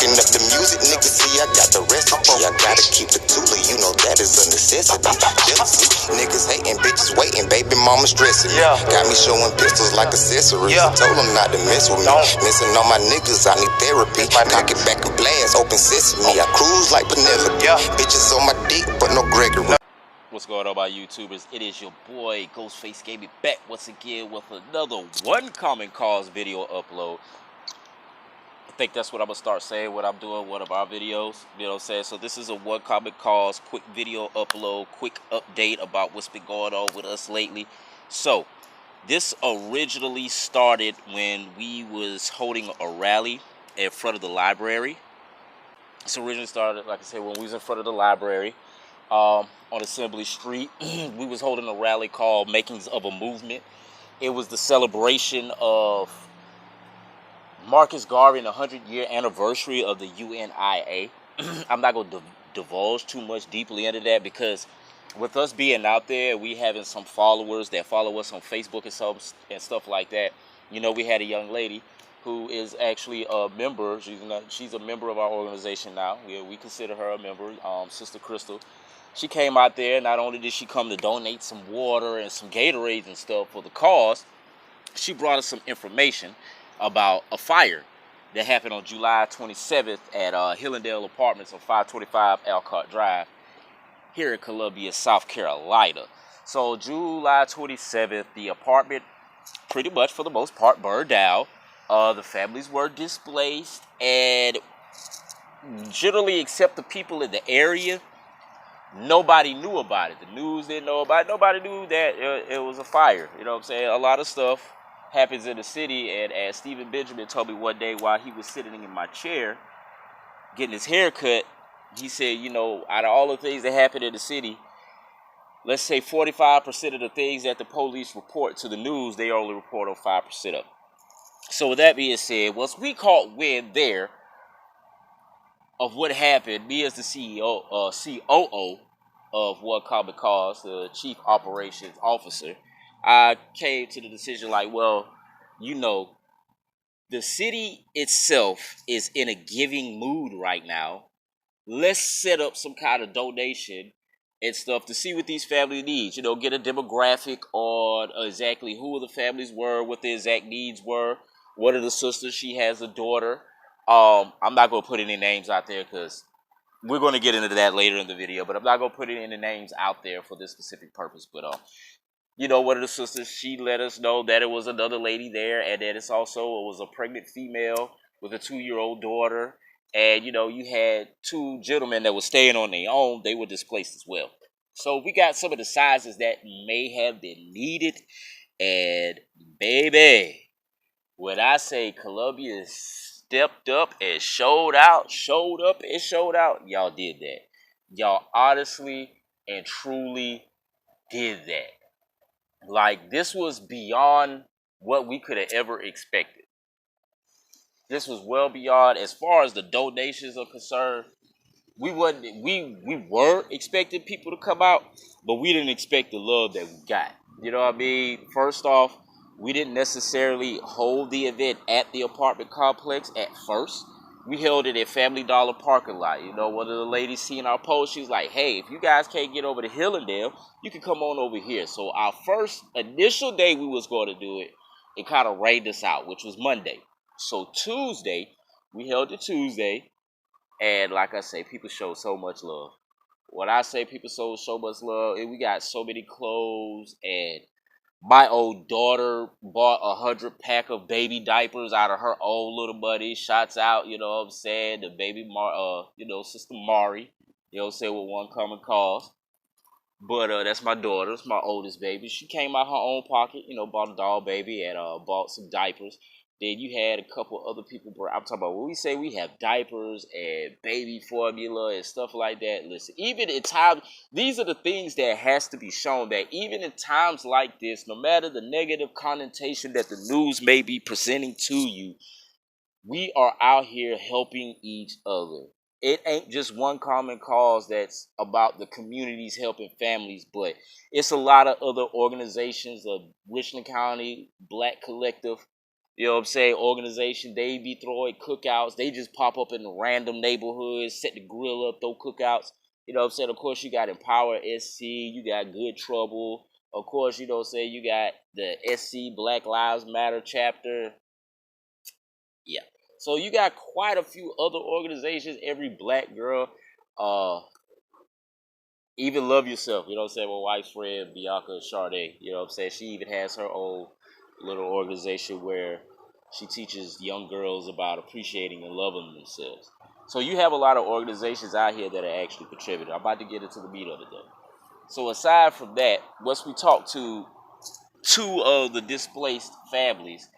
Cooking up the music, niggas see I got the recipe. I gotta keep the toolie, you know that is a necessity. Jealousy, niggas hating, bitches waiting, baby mama stressing me. Got me showing pistols like accessories. I told them not to mess with me. Missing all my niggas, I need therapy. Cock it back and blast, open sesame. I cruise like Penelope. Bitches on my dick, but no Gregory. What's going on, my YouTubers? It is your boy Ghostface Gaming back once again with another One Common Cause video upload. I think that's what I'm gonna start saying when I'm doing one of our videos. You know what I'm saying? So this is a One Common Cause quick video upload, quick update about what's been going on with us lately. So this originally started when we was holding a rally in front of the library. This originally started, like I said, when we was in front of the library. On Assembly Street. We was holding a rally called Makings of a Movement. It was the celebration of Marcus Garvey 100-year anniversary of the UNIA. I'm not going to divulge too much deeply into that because with us being out there, we having some followers that follow us on Facebook and stuff like that. You know, we had a young lady who is actually a member. She's a member of our organization now. We consider her a member, Sister Crystal. She came out there. Not only did she come to donate some water and some Gatorades and stuff for the cause, she brought us some information about a fire that happened on July 27th at Hillandale Apartments on 525 Alcott Drive here in Columbia, South Carolina. So July 27th, the apartment pretty much for the most part burned down. The families were displaced, and generally except the people in the area, nobody knew about it. The news didn't know about it. Nobody knew that it was a fire. You know what I'm saying? A lot of stuff happens in the city. And as Stephen Benjamin told me one day while he was sitting in my chair getting his hair cut, he said, you know, out of all the things that happen in the city, let's say 45% of the things that the police report to the news, they only report on 5% of it. So with that being said, once we caught wind there of what happened, me as the COO of One Common Cause, the Chief Operations Officer, I came to the decision like, well, you know, the city itself is in a giving mood right now. Let's set up some kind of donation and stuff to see what these families need. You know, get a demographic on exactly who the families were, what the exact needs were. One of the sisters, she has a daughter. I'm not going to put any names out there because we're going to get into that later in the video, but I'm not going to put any names out there for this specific purpose. But, you know, one of the sisters, she let us know that it was another lady there, and that it was a pregnant female with a 2-year-old daughter. And, you know, you had 2 gentlemen that were staying on their own. They were displaced as well. So we got some of the sizes that may have been needed. And, baby, when I say Columbia stepped up and showed up and showed out, y'all did that. Y'all honestly and truly did that. Like, this was beyond what we could have ever expected. This was well beyond, as far as the donations are concerned. We were expecting people to come out, but we didn't expect the love that we got. You know what I mean? First off, we didn't necessarily hold the event at the apartment complex at first. We held it at Family Dollar parking lot. You know, one of the ladies seen our post, she's like, hey, if you guys can't get over to Hillandale, you can come on over here. So our first initial day we was going to do it, it kind of rained us out, which was Monday. So Tuesday, we held it Tuesday, and like I say, people showed so much love. When I say people showed so much love, we got so many clothes, and my old daughter bought 100 pack of baby diapers out of her old little money. Shots out, you know what I'm saying, the baby, Sister Mari, you know what I'm saying, with One Common Cause. But that's my daughter. It's my oldest baby. She came out her own pocket, you know, bought a doll baby and bought some diapers. Then you had a couple other people. I'm talking about when we say we have diapers and baby formula and stuff like that. Listen, even in times, these are the things that has to be shown that even in times like this, no matter the negative connotation that the news may be presenting to you, we are out here helping each other. It ain't just One Common Cause that's about the communities helping families, but it's a lot of other organizations, the Richland County Black Collective, You know what I'm saying? Organization, they be throwing cookouts. They just pop up in random neighborhoods, set the grill up, throw cookouts. You know what I'm saying? Of course, you got Empower SC, you got Good Trouble. Of course, you know what I'm saying? You got the SC Black Lives Matter chapter. Yeah. So you got quite a few other organizations. Every black girl, uh, even Love Yourself. You know what I'm saying? My wife's friend, Bianca Sade. You know what I'm saying? She even has her own little organization where she teaches young girls about appreciating and loving themselves. So you have a lot of organizations out here that are actually contributing. I'm about to get into the meat of it though. So aside from that, once we talk to two of the displaced families,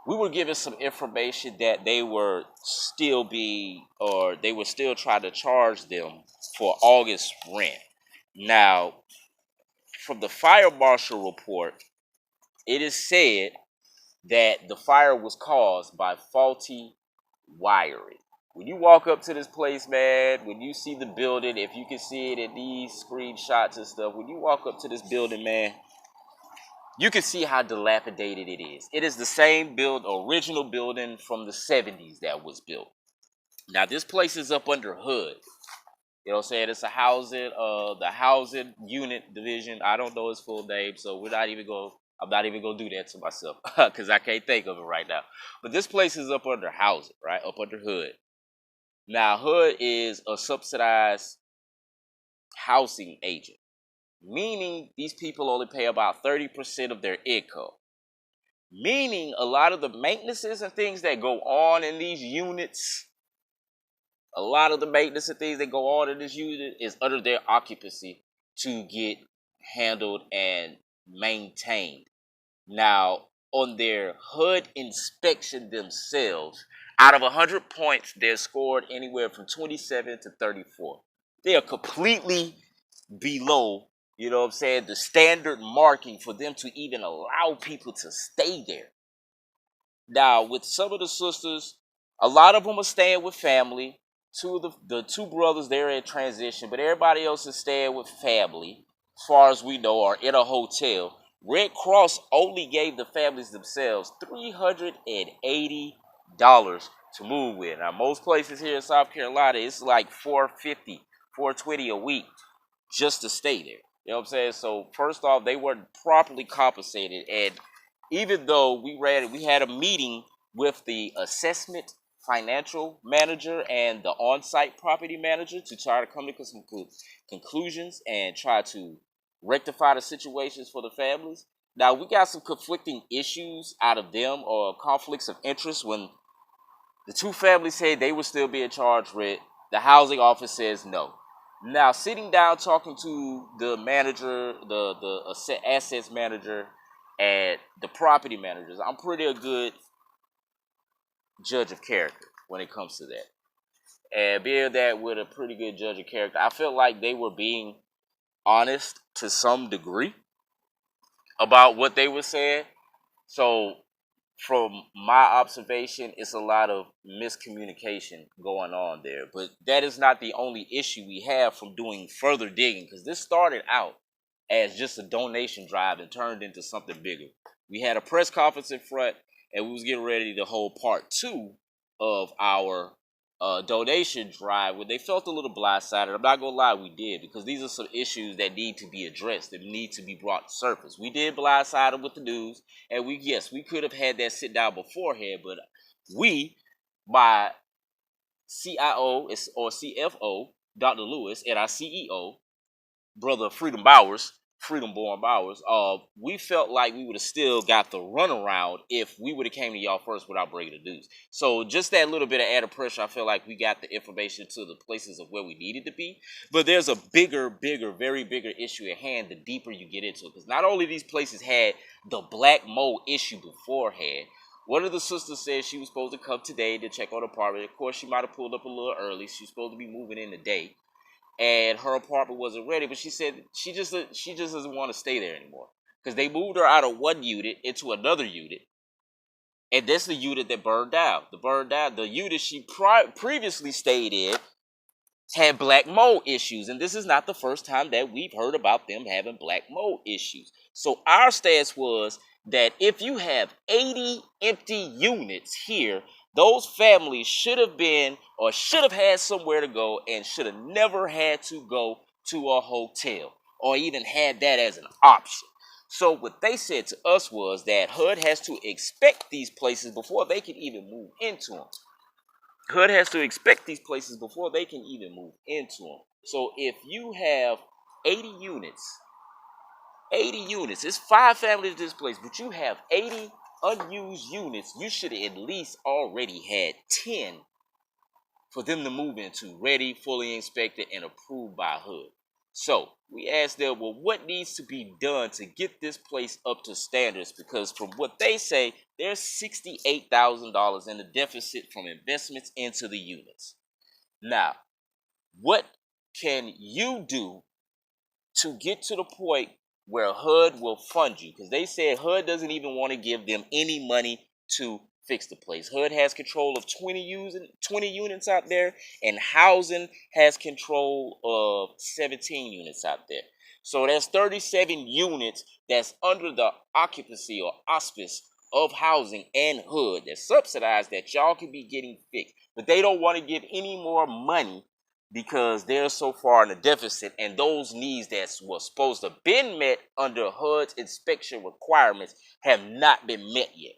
we were given some information that they were still they were still trying to charge them for August rent. Now, from the fire marshal report, it is said that the fire was caused by faulty wiring. When you walk up to this place, man, when you see the building, if you can see it in these screenshots and stuff, when you walk up to this building, man, you can see how dilapidated it is. It is the same original building from the 70s that was built. Now, this place is up under Hood. You know what I'm saying? It's a the housing unit division. I don't know its full name, so I'm not even gonna do that to myself because I can't think of it right now. But this place is up under housing, right? Up under Hood. Now, Hood is a subsidized housing agent, meaning these people only pay about 30% of their income. Meaning a lot of the maintenances and things that go on in these units, a lot of the maintenance and things that go on in this unit is under their occupancy to get handled and maintained. Now, on their Hood inspection themselves, out of 100 points, they're scored anywhere from 27 to 34. They are completely below, you know what I'm saying, the standard marking for them to even allow people to stay there. Now, with some of the sisters, a lot of them are staying with family. Two of the two brothers, they're in transition, but everybody else is staying with family, as far as we know, are in a hotel. Red Cross only gave the families themselves $380 to move with. Now, most places here in South Carolina, it's like $450, $420 a week just to stay there. You know what I'm saying? So first off, they weren't properly compensated, and even though we had a meeting with the assessment financial manager and the on-site property manager to try to come to some conclusions and try to rectify the situations for the families. Now, we got some conflicting issues out of them or conflicts of interest. When the two families said they were still being charged rent, the housing office says no. Now, sitting down talking to the manager, the assets manager, and the property managers, I'm pretty a good judge of character when it comes to that. And being that with a pretty good judge of character, I felt like they were being honest to some degree about what they were saying. So, from my observation, it's a lot of miscommunication going on there. But that is not the only issue we have from doing further digging, because this started out as just a donation drive and turned into something bigger. We had a press conference in front, and we was getting ready to hold part 2 of our donation drive, where they felt a little blindsided. I'm not gonna lie, we did, because these are some issues that need to be addressed, that need to be brought to surface. We did blindside them with the news, and we could have had that sit down beforehand, but my CIO or CFO, Dr. Lewis, and our CEO, brother Freedom Born Bowers, we felt like we would have still got the runaround if we would have came to y'all first without breaking the news. So just that little bit of added pressure, I feel like we got the information to the places of where we needed to be. But there's a very bigger issue at hand the deeper you get into it. Because not only these places had the black mold issue beforehand. One of the sisters said she was supposed to come today to check on her apartment. Of course, she might have pulled up a little early. She was supposed to be moving in today, and her apartment wasn't ready. But she said she just doesn't want to stay there anymore because they moved her out of one unit into another unit, and that's the unit that burned down. The unit she previously stayed in had black mold issues, and this is not the first time that we've heard about them having black mold issues. So our stance was, that if you have 80 empty units here, those families should have been or should have had somewhere to go and should have never had to go to a hotel or even had that as an option. So what they said to us was that HUD has to inspect these places before they can even move into them. HUD has to inspect these places before they can even move into them. So if you have 80 units, it's 5 families displaced, but you have 80 unused units, you should have at least already had 10 for them to move into, ready, fully inspected, and approved by HUD. So we asked them, well, what needs to be done to get this place up to standards? Because from what they say, there's $68,000 in the deficit from investments into the units. Now, what can you do to get to the point where HUD will fund you? Because they said HUD doesn't even want to give them any money to fix the place. HUD has control of 20 units out there, and housing has control of 17 units out there. So there's 37 units that's under the occupancy or auspice of housing and HUD that's subsidized that y'all can be getting fixed. But they don't want to give any more money because they're so far in a deficit, and those needs that were supposed to have been met under HUD's inspection requirements have not been met yet.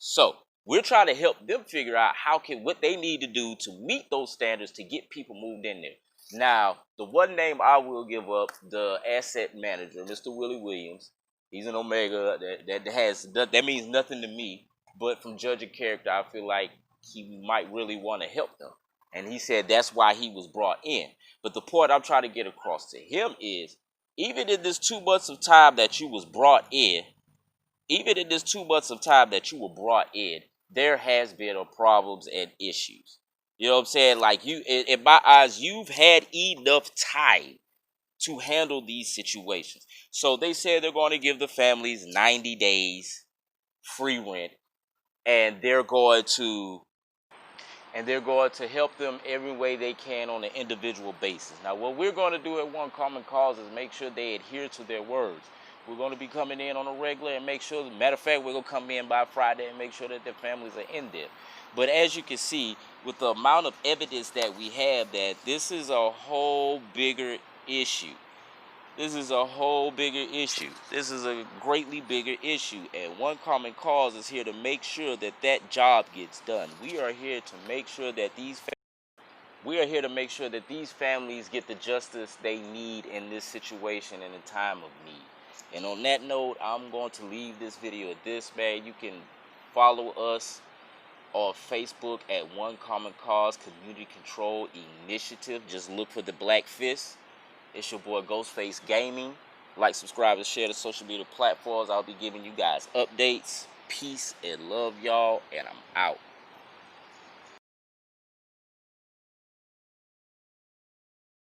So we're trying to help them figure out what they need to do to meet those standards to get people moved in there. Now, the one name I will give up, the asset manager, Mr. Willie Williams. He's an Omega. That means nothing to me, but from judging character, I feel like he might really want to help them. And he said that's why he was brought in. But the point I'm trying to get across to him is, even in this 2 months of time that you was brought in, brought in, there has been problems and issues. You know what I'm saying? Like, in my eyes, you've had enough time to handle these situations. So they said they're going to give the families 90 days free rent, and they're going to help them every way they can on an individual basis. Now, what we're going to do at One Common Cause is make sure they adhere to their words. We're going to be coming in on a regular and make sure, matter of fact, we're going to come in by Friday and make sure that their families are in there. But as you can see, with the amount of evidence that we have, that this is a whole bigger issue. This is a greatly bigger issue. And One Common Cause is here to make sure that that job gets done. We are here to make sure that these families get the justice they need in this situation in a time of need. And on that note, I'm going to leave this video at this, man. You can follow us on Facebook at One Common Cause Community Control Initiative. Just look for the black fist. It's your boy Ghostface Gaming. Like, subscribe, and share the social media platforms. I'll be giving you guys updates. Peace and love, y'all, and I'm out.